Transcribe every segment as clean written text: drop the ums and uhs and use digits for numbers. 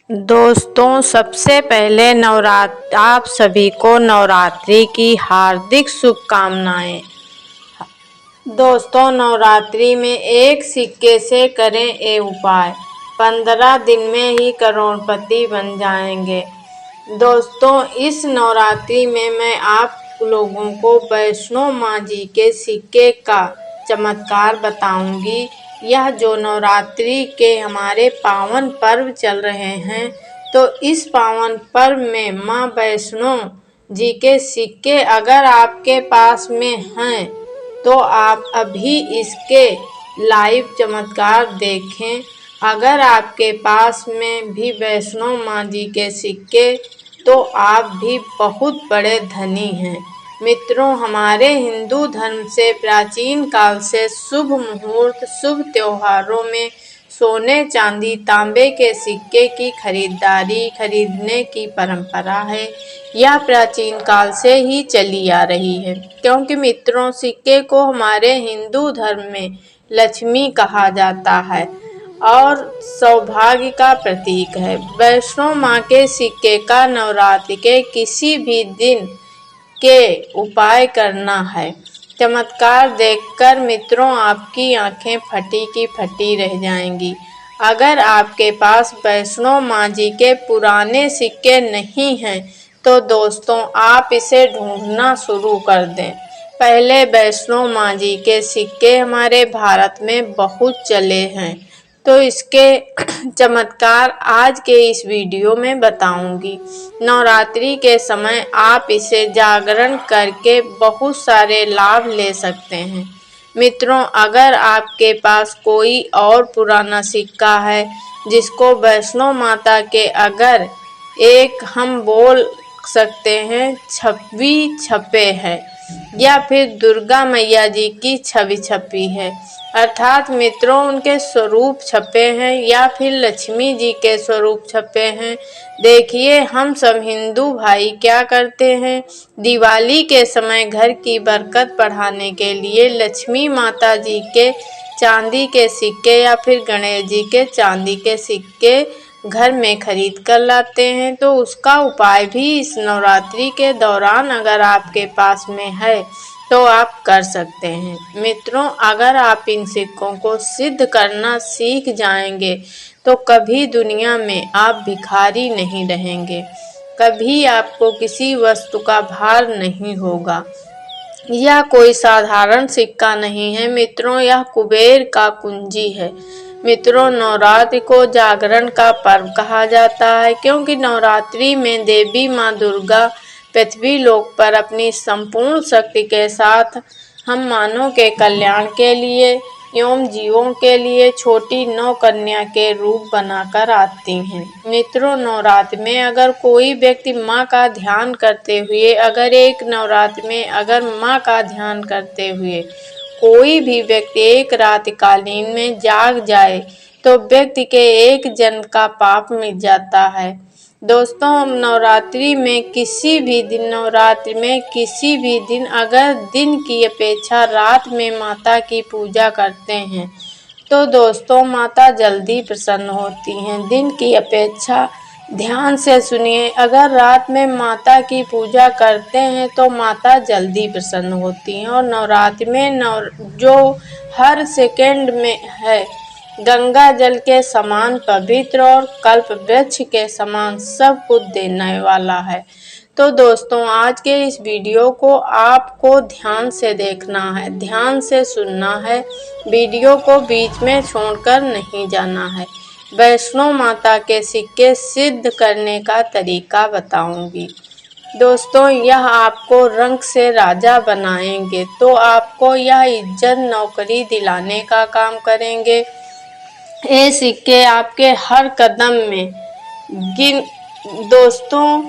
दोस्तों, सबसे पहले आप सभी को नवरात्रि की हार्दिक शुभकामनाएं। दोस्तों, नवरात्रि में एक सिक्के से करें ये उपाय, 15 दिन में ही करोड़पति बन जाएंगे। दोस्तों, इस नवरात्रि में मैं आप लोगों को वैष्णो माँ जी के सिक्के का चमत्कार बताऊंगी। यह जो नवरात्रि के हमारे पावन पर्व चल रहे हैं, तो इस पावन पर्व में माँ वैष्णो जी के सिक्के अगर आपके पास में हैं तो आप अभी इसके लाइव चमत्कार देखें। अगर आपके पास में भी वैष्णो माँ जी के सिक्के, तो आप भी बहुत बड़े धनी हैं। मित्रों, हमारे हिंदू धर्म से प्राचीन काल से शुभ मुहूर्त, शुभ त्योहारों में सोने, चांदी, तांबे के सिक्के की खरीदने की परंपरा है। यह प्राचीन काल से ही चली आ रही है, क्योंकि मित्रों, सिक्के को हमारे हिंदू धर्म में लक्ष्मी कहा जाता है और सौभाग्य का प्रतीक है। वैष्णो माँ के सिक्के का नवरात्रि के किसी भी दिन के उपाय करना है। चमत्कार देखकर मित्रों आपकी आंखें फटी की फटी रह जाएंगी। अगर आपके पास वैष्णो माँ जी के पुराने सिक्के नहीं हैं, तो दोस्तों आप इसे ढूंढना शुरू कर दें। पहले वैष्णो माँ जी के सिक्के हमारे भारत में बहुत चले हैं, तो इसके चमत्कार आज के इस वीडियो में बताऊंगी। नवरात्रि के समय आप इसे जागरण करके बहुत सारे लाभ ले सकते हैं। मित्रों, अगर आपके पास कोई और पुराना सिक्का है जिसको वैष्णो माता के अगर एक हम बोल सकते हैं छवि छपे है, या फिर दुर्गा मैया जी की छवि छपी है, अर्थात मित्रों उनके स्वरूप छपे हैं, या फिर लक्ष्मी जी के स्वरूप छपे हैं। देखिए, हम सब हिंदू भाई क्या करते हैं, दिवाली के समय घर की बरकत बढ़ाने के लिए लक्ष्मी माता जी के चांदी के सिक्के या फिर गणेश जी के चांदी के सिक्के घर में खरीद कर लाते हैं। तो उसका उपाय भी इस नवरात्रि के दौरान अगर आपके पास में है तो आप कर सकते हैं। मित्रों, अगर आप इन सिक्कों को सिद्ध करना सीख जाएंगे तो कभी दुनिया में आप भिखारी नहीं रहेंगे, कभी आपको किसी वस्तु का भार नहीं होगा। यह कोई साधारण सिक्का नहीं है मित्रों, यह कुबेर का कुंजी है। मित्रों, नवरात्रि को जागरण का पर्व कहा जाता है, क्योंकि नवरात्रि में देवी माँ दुर्गा पृथ्वी लोक पर अपनी संपूर्ण शक्ति के साथ हम मानव के कल्याण के लिए एवं जीवों के लिए छोटी नौ कन्या के रूप बनाकर आती हैं। मित्रों, नवरात्रि में अगर कोई व्यक्ति माँ का ध्यान करते हुए माँ का ध्यान करते हुए कोई भी व्यक्ति एक रात कालीन में जाग जाए, तो व्यक्ति के एक जन्म का पाप मिट जाता है। दोस्तों, हम नवरात्रि में किसी भी दिन अगर दिन की अपेक्षा रात में माता की पूजा करते हैं, तो दोस्तों माता जल्दी प्रसन्न होती हैं। दिन की अपेक्षा, ध्यान से सुनिए, अगर रात में माता की पूजा करते हैं तो माता जल्दी प्रसन्न होती हैं। और नवरात्रि में जो हर सेकंड में है, गंगा जल के समान पवित्र और कल्प वृक्ष के समान सब कुछ देने वाला है। तो दोस्तों, आज के इस वीडियो को आपको ध्यान से देखना है, ध्यान से सुनना है, वीडियो को बीच में छोड़कर नहीं जाना है। वैष्णो माता के सिक्के सिद्ध करने का तरीका बताऊंगी। दोस्तों, यह आपको रंग से राजा बनाएंगे, तो आपको यह इज्जत नौकरी दिलाने का काम करेंगे। ये सिक्के आपके हर कदम में दोस्तों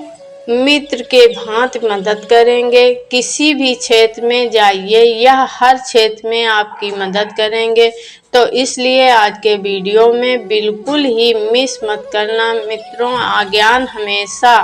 मित्र के भांति मदद करेंगे। किसी भी क्षेत्र में जाइए, यह हर क्षेत्र में आपकी मदद करेंगे। तो इसलिए आज के वीडियो में बिल्कुल ही मिस मत करना मित्रों। ज्ञान हमेशा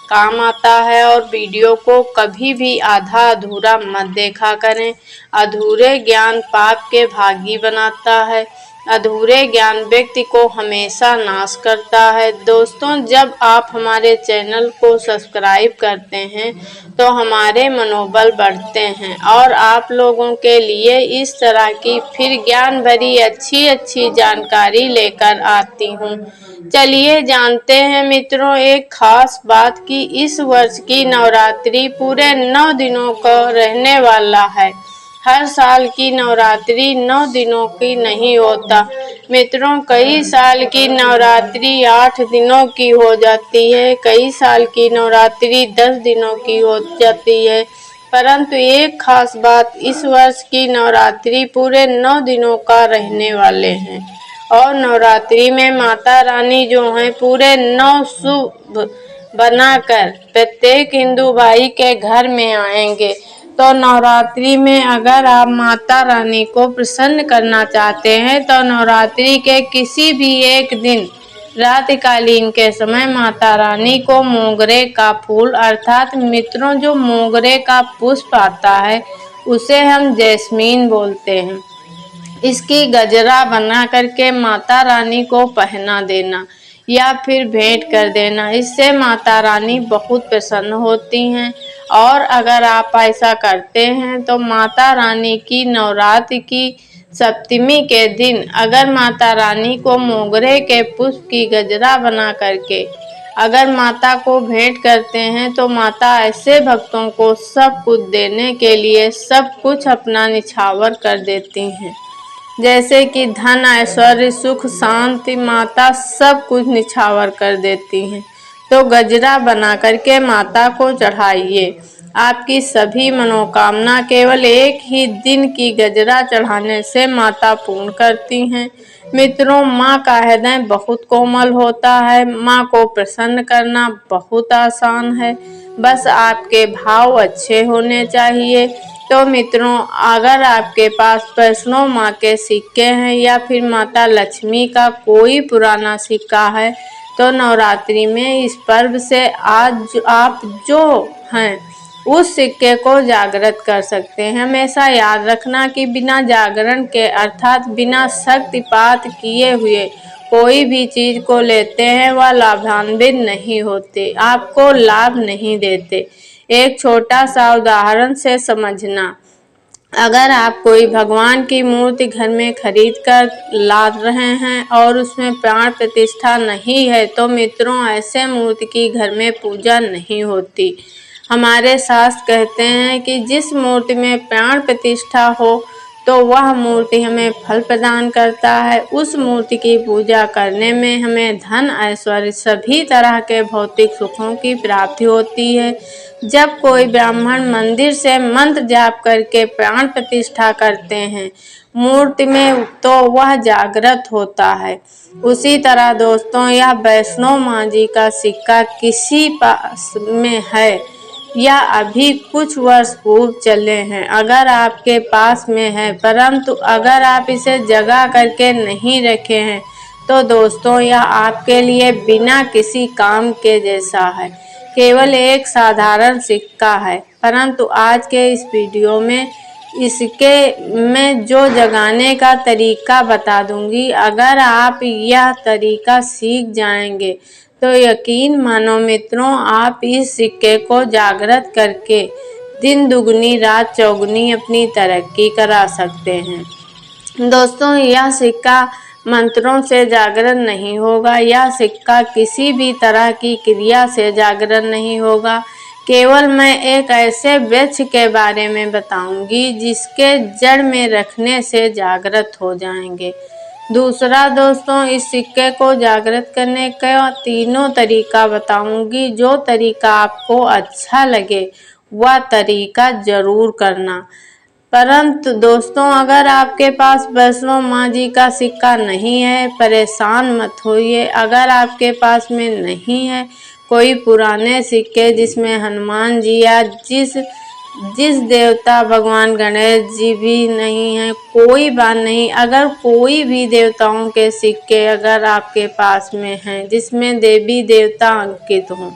काम आता है, और वीडियो को कभी भी आधा अधूरा मत देखा करें। अधूरे ज्ञान पाप के भागी बनाता है। अधूरे ज्ञान व्यक्ति को हमेशा नाश करता है। दोस्तों, जब आप हमारे चैनल को सब्सक्राइब करते हैं तो हमारे मनोबल बढ़ते हैं और आप लोगों के लिए इस तरह की फिर ज्ञान भरी अच्छी जानकारी लेकर आती हूँ। चलिए जानते हैं मित्रों एक खास बात कि इस वर्ष की नवरात्रि पूरे 9 दिनों का रहने वाला है। हर साल की नवरात्रि 9 दिनों की नहीं होता मित्रों, कई साल की नवरात्रि 8 दिनों की हो जाती है, कई साल की नवरात्रि 10 दिनों की हो जाती है। परंतु एक खास बात, इस वर्ष की नवरात्रि पूरे 9 दिनों का रहने वाले हैं और नवरात्रि में माता रानी जो हैं पूरे 9 शुभ बनाकर प्रत्येक हिंदू भाई के घर में आएंगे। तो नवरात्रि में अगर आप माता रानी को प्रसन्न करना चाहते हैं तो नवरात्रि के किसी भी एक दिन रात्रिकालीन के समय माता रानी को मोगरे का फूल अर्थात मित्रों जो मोगरे का पुष्प आता है उसे हम जैस्मीन बोलते हैं, इसकी गजरा बना करके माता रानी को पहना देना या फिर भेंट कर देना। इससे माता रानी बहुत प्रसन्न होती हैं और अगर आप ऐसा करते हैं तो माता रानी की नवरात्रि की सप्तमी के दिन अगर माता रानी को मोगरे के पुष्प की गजरा बना करके अगर माता को भेंट करते हैं तो माता ऐसे भक्तों को सब कुछ देने के लिए सब कुछ अपना निछावर कर देती हैं, जैसे कि धन ऐश्वर्य सुख शांति माता सब कुछ निछावर कर देती हैं। तो गजरा बना करके माता को चढ़ाइए, आपकी सभी मनोकामना केवल एक ही दिन की गजरा चढ़ाने से माता पूर्ण करती हैं। मित्रों, माँ का हृदय बहुत कोमल होता है, माँ को प्रसन्न करना बहुत आसान है, बस आपके भाव अच्छे होने चाहिए। तो मित्रों, अगर आपके पास वैष्णो माँ के सिक्के हैं या फिर माता लक्ष्मी का कोई पुराना सिक्का है तो नवरात्रि में इस पर्व से आज आप जो हैं उस सिक्के को जागृत कर सकते हैं। हमेशा याद रखना कि बिना जागरण के अर्थात बिना शक्तिपात किए हुए कोई भी चीज को लेते हैं वह लाभान्वित नहीं होते, आपको लाभ नहीं देते। एक छोटा सा उदाहरण से समझना, अगर आप कोई भगवान की मूर्ति घर में खरीद कर ला रहे हैं और उसमें प्राण प्रतिष्ठा नहीं है तो मित्रों ऐसे मूर्ति की घर में पूजा नहीं होती। हमारे शास्त्र कहते हैं कि जिस मूर्ति में प्राण प्रतिष्ठा हो तो वह मूर्ति हमें फल प्रदान करता है। उस मूर्ति की पूजा करने में हमें धन ऐश्वर्य सभी तरह के भौतिक सुखों की प्राप्ति होती है। जब कोई ब्राह्मण मंदिर से मंत्र जाप करके प्राण प्रतिष्ठा करते हैं मूर्ति में तो वह जागृत होता है। उसी तरह दोस्तों, यह वैष्णो माँ जी का सिक्का किसी पास में है या अभी कुछ वर्ष पूर्व चले हैं, अगर आपके पास में है परंतु अगर आप इसे जगा करके नहीं रखे हैं तो दोस्तों यह आपके लिए बिना किसी काम के जैसा है, केवल एक साधारण सिक्का है। परंतु आज के इस वीडियो में इसके मैं जो जगाने का तरीका बता दूंगी, अगर आप यह तरीका सीख जाएंगे तो यकीन मानो मित्रों आप इस सिक्के को जागृत करके दिन दुगनी रात चौगुनी अपनी तरक्की करा सकते हैं। दोस्तों, यह सिक्का मंत्रों से जागरण नहीं होगा, यह सिक्का किसी भी तरह की क्रिया से जागरण नहीं होगा, केवल मैं एक ऐसे वृक्ष के बारे में बताऊंगी जिसके जड़ में रखने से जागृत हो जाएंगे। दूसरा दोस्तों, इस सिक्के को जागृत करने का तीनों तरीका बताऊंगी, जो तरीका आपको अच्छा लगे वह तरीका जरूर करना। परंतु दोस्तों, अगर आपके पास वैष्णो माँ जी का सिक्का नहीं है परेशान मत होइए। अगर आपके पास में नहीं है कोई पुराने सिक्के जिसमें हनुमान जी या जिस देवता भगवान गणेश जी भी नहीं है, कोई बात नहीं। अगर कोई भी देवताओं के सिक्के अगर आपके पास में हैं जिसमें देवी देवता अंकित हों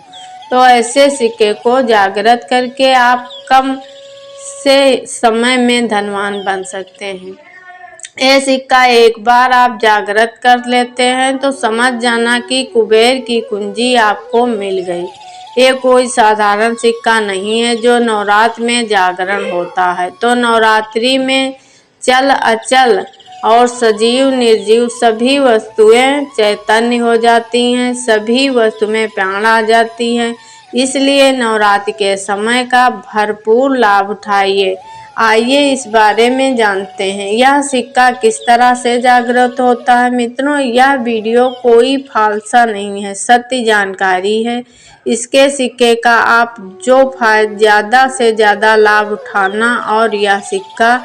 तो ऐसे सिक्के को जागृत करके आप कम से समय में धनवान बन सकते हैं। ये सिक्का एक बार आप जागृत कर लेते हैं तो समझ जाना कि कुबेर की कुंजी आपको मिल गई। ये कोई साधारण सिक्का नहीं है जो नवरात्र में जागरण होता है। तो नवरात्रि में चल अचल और सजीव निर्जीव सभी वस्तुएं चैतन्य हो जाती हैं, सभी वस्तु में प्राण आ जाती हैं। इसलिए नवरात्रि के समय का भरपूर लाभ उठाइए। आइए इस बारे में जानते हैं यह सिक्का किस तरह से जागृत होता है। मित्रों, यह वीडियो कोई फालसा नहीं है, सत्य जानकारी है। इसके सिक्के का आप जो ज़्यादा से ज़्यादा लाभ उठाना और यह सिक्का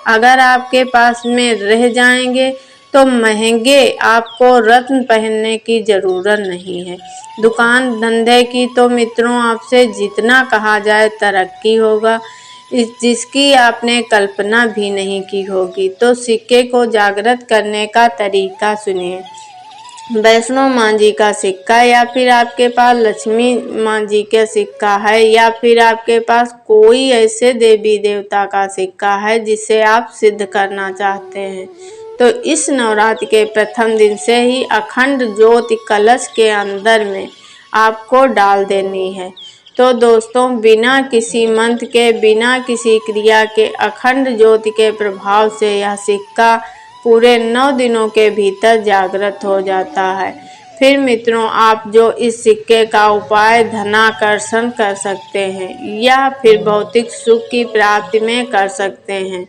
अगर आपके पास में रह जाएंगे तो महंगे आपको रत्न पहनने की ज़रूरत नहीं है। दुकान धंधे की तो मित्रों आपसे जितना कहा जाए तरक्की होगा, जिसकी आपने कल्पना भी नहीं की होगी। तो सिक्के को जागृत करने का तरीका सुनिए। वैष्णो माँ जी का सिक्का, या फिर आपके पास लक्ष्मी माँ जी का सिक्का है, या फिर आपके पास कोई ऐसे देवी देवता का सिक्का है जिसे आप सिद्ध करना चाहते हैं, तो इस नवरात्र के प्रथम दिन से ही अखंड ज्योति कलश के अंदर में आपको डाल देनी है। तो दोस्तों, बिना किसी मंत्र के, बिना किसी क्रिया के अखंड ज्योति के प्रभाव से यह सिक्का पूरे 9 दिनों के भीतर जागृत हो जाता है। फिर मित्रों, आप जो इस सिक्के का उपाय धनाकर्षण कर सकते हैं या फिर भौतिक सुख की प्राप्ति में कर सकते हैं।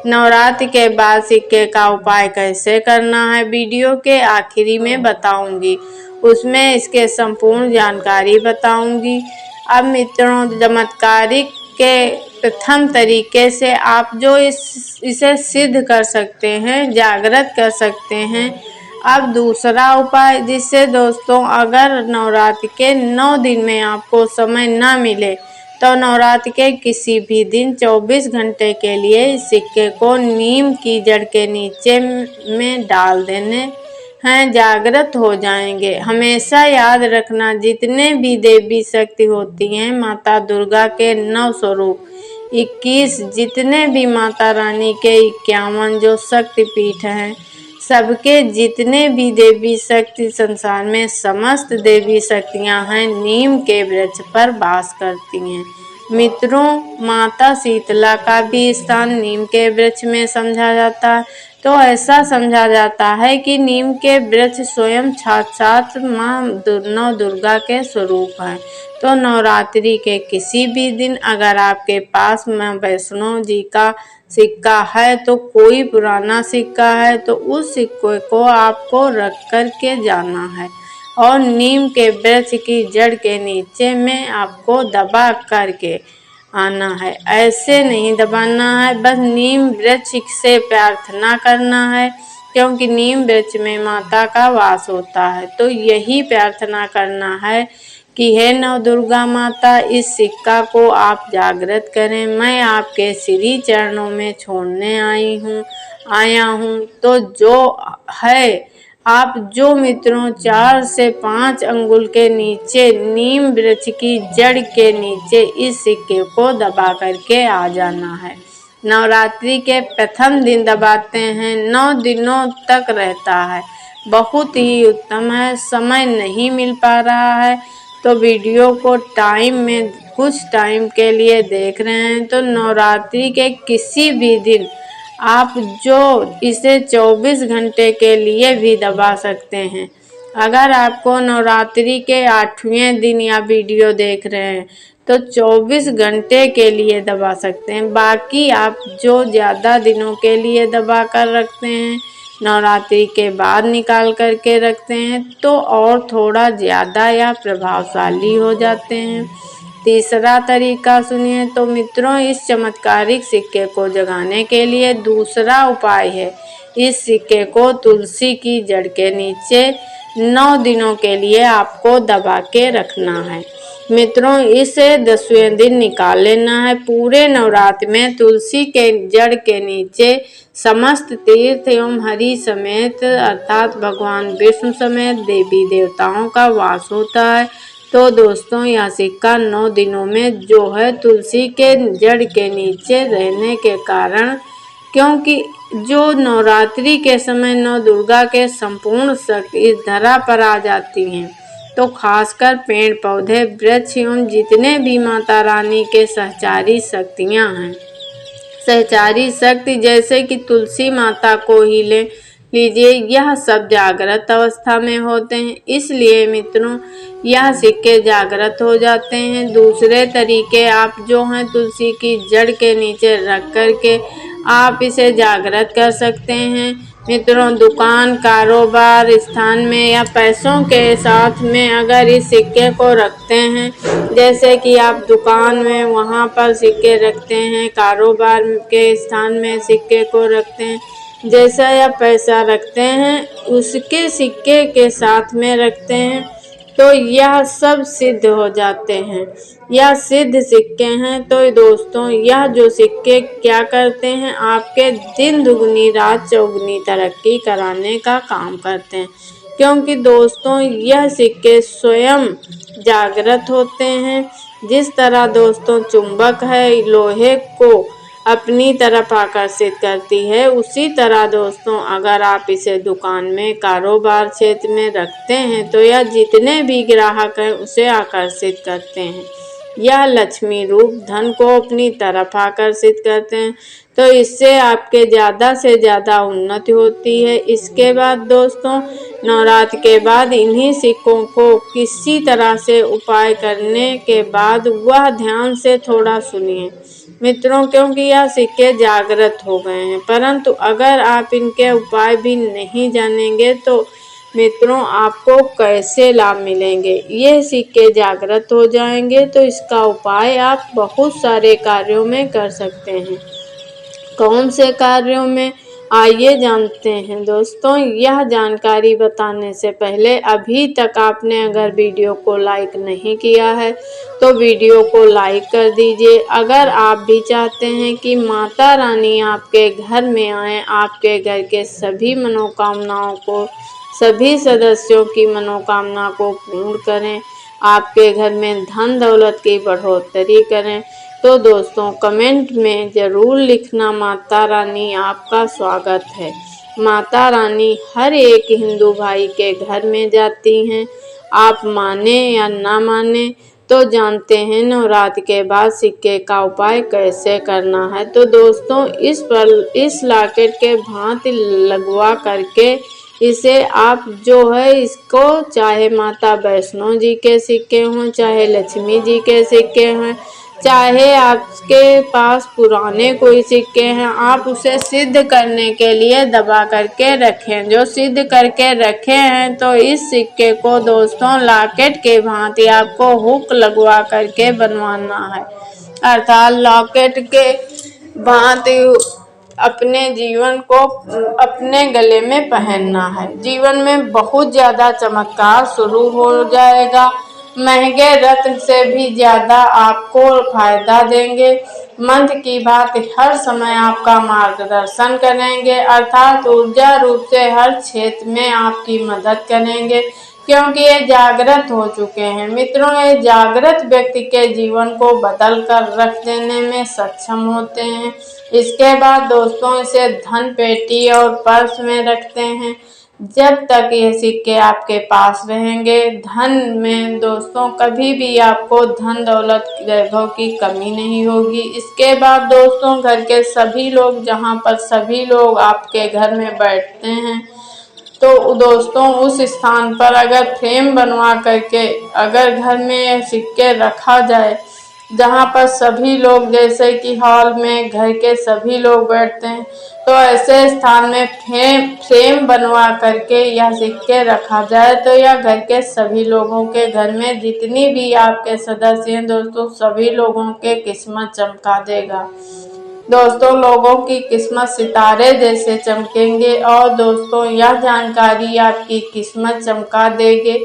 नवरात्र के बाद सिक्के का उपाय कैसे करना है वीडियो के आखिरी में बताऊंगी, उसमें इसके संपूर्ण जानकारी बताऊंगी। अब मित्रों, चमत्कारिक के प्रथम तरीके से आप जो इसे सिद्ध कर सकते हैं, जागृत कर सकते हैं। अब दूसरा उपाय, जिससे दोस्तों अगर नवरात्र के 9 दिन में आपको समय ना मिले तो नवरात्र के किसी भी दिन 24 घंटे के लिए इस सिक्के को नीम की जड़ के नीचे में डाल देने हैं, जागृत हो जाएंगे। हमेशा याद रखना, जितने भी देवी शक्ति होती हैं, माता दुर्गा के 9 स्वरूप 21, जितने भी माता रानी के 51 जो शक्ति पीठ हैं, सबके जितने भी देवी शक्ति संसार में समस्त देवी शक्तियां हैं, नीम के वृक्ष पर वास करती हैं। मित्रों, माता शीतला का भी स्थान नीम के वृक्ष में समझा जाता है। तो ऐसा समझा जाता है कि नीम के वृक्ष स्वयं साक्षात माँ नौ दुर्गा के स्वरूप हैं। तो नवरात्रि के किसी भी दिन अगर आपके पास माँ वैष्णो जी का सिक्का है, तो कोई पुराना सिक्का है, तो उस सिक्के को आपको रख कर के जाना है और नीम के वृक्ष की जड़ के नीचे में आपको दबा करके आना है। ऐसे नहीं दबाना है, बस नीम वृक्ष से प्रार्थना करना है, क्योंकि नीम वृक्ष में माता का वास होता है। तो यही प्रार्थना करना है कि हे नव दुर्गा माता, इस सिक्का को आप जागृत करें। मैं आपके श्री चरणों में छोड़ने आया हूँ। तो जो है, आप जो मित्रों 4 से 5 अंगुल के नीचे नीम वृक्ष की जड़ के नीचे इस सिक्के को दबा करके आ जाना है। नवरात्रि के प्रथम दिन दबाते हैं, 9 दिनों तक रहता है। बहुत ही उत्तम है। समय नहीं मिल पा रहा है तो वीडियो को कुछ टाइम के लिए देख रहे हैं, तो नवरात्रि के किसी भी दिन आप जो इसे 24 घंटे के लिए भी दबा सकते हैं। अगर आपको नवरात्रि के 8वें दिन या वीडियो देख रहे हैं तो 24 घंटे के लिए दबा सकते हैं। बाकी आप जो ज़्यादा दिनों के लिए दबा कर रखते हैं, नवरात्रि के बाद निकाल करके रखते हैं, तो और थोड़ा ज़्यादा या प्रभावशाली हो जाते हैं। तीसरा तरीका सुनिए। तो मित्रों, इस चमत्कारिक सिक्के को जगाने के लिए दूसरा उपाय है, इस सिक्के को तुलसी की जड़ के नीचे 9 दिनों के लिए आपको दबा के रखना है। मित्रों, इसे 10वें दिन निकाल लेना है। पूरे नवरात्र में तुलसी के जड़ के नीचे समस्त तीर्थ एवं हरि समेत अर्थात भगवान विष्णु समेत देवी देवताओं का वास होता है। तो दोस्तों, यह सिक्का 9 दिनों में जो है तुलसी के जड़ के नीचे रहने के कारण, क्योंकि जो नवरात्रि के समय नौ दुर्गा के संपूर्ण शक्ति इस धरा पर आ जाती हैं, तो खासकर पेड़ पौधे वृक्ष एवं जितने भी माता रानी के सहचारी शक्तियाँ हैं, सहचारी शक्ति जैसे कि तुलसी माता को ही ले लीजिए, यह सब जागृत अवस्था में होते हैं। इसलिए मित्रों, यह सिक्के जागृत हो जाते हैं। दूसरे तरीके आप जो हैं तुलसी की जड़ के नीचे रख कर के आप इसे जागृत कर सकते हैं। मित्रों, दुकान, कारोबार स्थान में या पैसों के साथ में अगर इस सिक्के को रखते हैं, जैसे कि आप दुकान में वहाँ पर सिक्के रखते हैं, कारोबार के स्थान में सिक्के को रखते हैं, जैसा या पैसा रखते हैं उसके सिक्के के साथ में रखते हैं, तो यह सब सिद्ध हो जाते हैं। यह सिद्ध सिक्के हैं। तो दोस्तों, यह जो सिक्के क्या करते हैं, आपके दिन दुगनी रात चौगुनी तरक्की कराने का काम करते हैं, क्योंकि दोस्तों यह सिक्के स्वयं जागृत होते हैं। जिस तरह दोस्तों चुंबक है लोहे को अपनी तरफ आकर्षित करती है, उसी तरह दोस्तों अगर आप इसे दुकान में, कारोबार क्षेत्र में रखते हैं तो यह जितने भी ग्राहक हैं उसे आकर्षित करते हैं। यह लक्ष्मी रूप धन को अपनी तरफ आकर्षित करते हैं, तो इससे आपके ज़्यादा से ज़्यादा उन्नति होती है। इसके बाद दोस्तों, नवरात्र के बाद इन्हीं सिक्कों को किसी तरह से उपाय करने के बाद वह ध्यान से थोड़ा सुनिए मित्रों, क्योंकि यह सिक्के जागृत हो गए हैं। परंतु अगर आप इनके उपाय भी नहीं जानेंगे तो मित्रों आपको कैसे लाभ मिलेंगे। ये सिक्के जागृत हो जाएंगे तो इसका उपाय आप बहुत सारे कार्यों में कर सकते हैं। कौन से कार्यों में, आइए जानते हैं। दोस्तों, यह जानकारी बताने से पहले अभी तक आपने अगर वीडियो को लाइक नहीं किया है तो वीडियो को लाइक कर दीजिए। अगर आप भी चाहते हैं कि माता रानी आपके घर में आए, आपके घर के सभी मनोकामनाओं को, सभी सदस्यों की मनोकामना को पूर्ण करें, आपके घर में धन दौलत की बढ़ोतरी करें, तो दोस्तों कमेंट में ज़रूर लिखना, माता रानी आपका स्वागत है। माता रानी हर एक हिंदू भाई के घर में जाती हैं। आप माने या ना माने तो जानते हैं नवरात्र के बाद सिक्के का उपाय कैसे करना है। तो दोस्तों इस लॉकेट के भांति लगवा करके इसे आप जो है इसको, चाहे माता वैष्णो जी के सिक्के हों, चाहे लक्ष्मी जी के सिक्के हों, चाहे आपके पास पुराने कोई सिक्के हैं, आप उसे सिद्ध करने के लिए दबा करके रखें। जो सिद्ध करके रखे हैं तो इस सिक्के को दोस्तों लॉकेट के भांति आपको हुक लगवा करके बनवाना है, अर्थात लॉकेट के भांति अपने जीवन को अपने गले में पहनना है। जीवन में बहुत ज़्यादा चमत्कार शुरू हो जाएगा। महंगे रत्न से भी ज़्यादा आपको फायदा देंगे। मंत्र की बात हर समय आपका मार्गदर्शन करेंगे, अर्थात ऊर्जा रूप से हर क्षेत्र में आपकी मदद करेंगे, क्योंकि ये जागृत हो चुके हैं। मित्रों, ये जागृत व्यक्ति के जीवन को बदल कर रख देने में सक्षम होते हैं। इसके बाद दोस्तों इसे धन पेटी और पर्स में रखते हैं। जब तक ये सिक्के आपके पास रहेंगे, धन में दोस्तों कभी भी आपको धन दौलत वैभव की कमी नहीं होगी। इसके बाद दोस्तों घर के सभी लोग, जहाँ पर सभी लोग आपके घर में बैठते हैं, तो दोस्तों उस स्थान पर अगर फ्रेम बनवा करके अगर घर में सिक्के रखा जाए, जहाँ पर सभी लोग, जैसे कि हॉल में घर के सभी लोग बैठते हैं, तो ऐसे स्थान में फ्रेम बनवा करके यह सिक्के रखा जाए तो यह घर के सभी लोगों के, घर में जितनी भी आपके सदस्य हैं दोस्तों, सभी लोगों के किस्मत चमका देगा। दोस्तों लोगों की किस्मत सितारे जैसे चमकेंगे और दोस्तों यह जानकारी आपकी किस्मत चमका देंगे,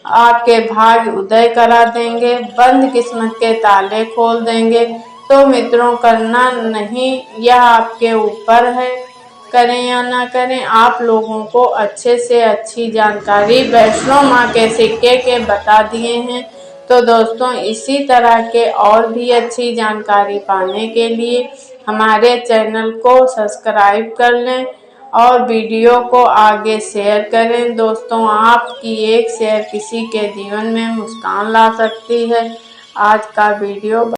आपके भाग्य उदय करा देंगे, बंद किस्मत के ताले खोल देंगे। तो मित्रों करना नहीं, यह आपके ऊपर है, करें या ना करें। आप लोगों को अच्छे से अच्छी जानकारी वैष्णो माँ के सिक्के के बता दिए हैं। तो दोस्तों इसी तरह के और भी अच्छी जानकारी पाने के लिए हमारे चैनल को सब्सक्राइब कर लें और वीडियो को आगे शेयर करें। दोस्तों, आपकी एक शेयर किसी के जीवन में मुस्कान ला सकती है। आज का वीडियो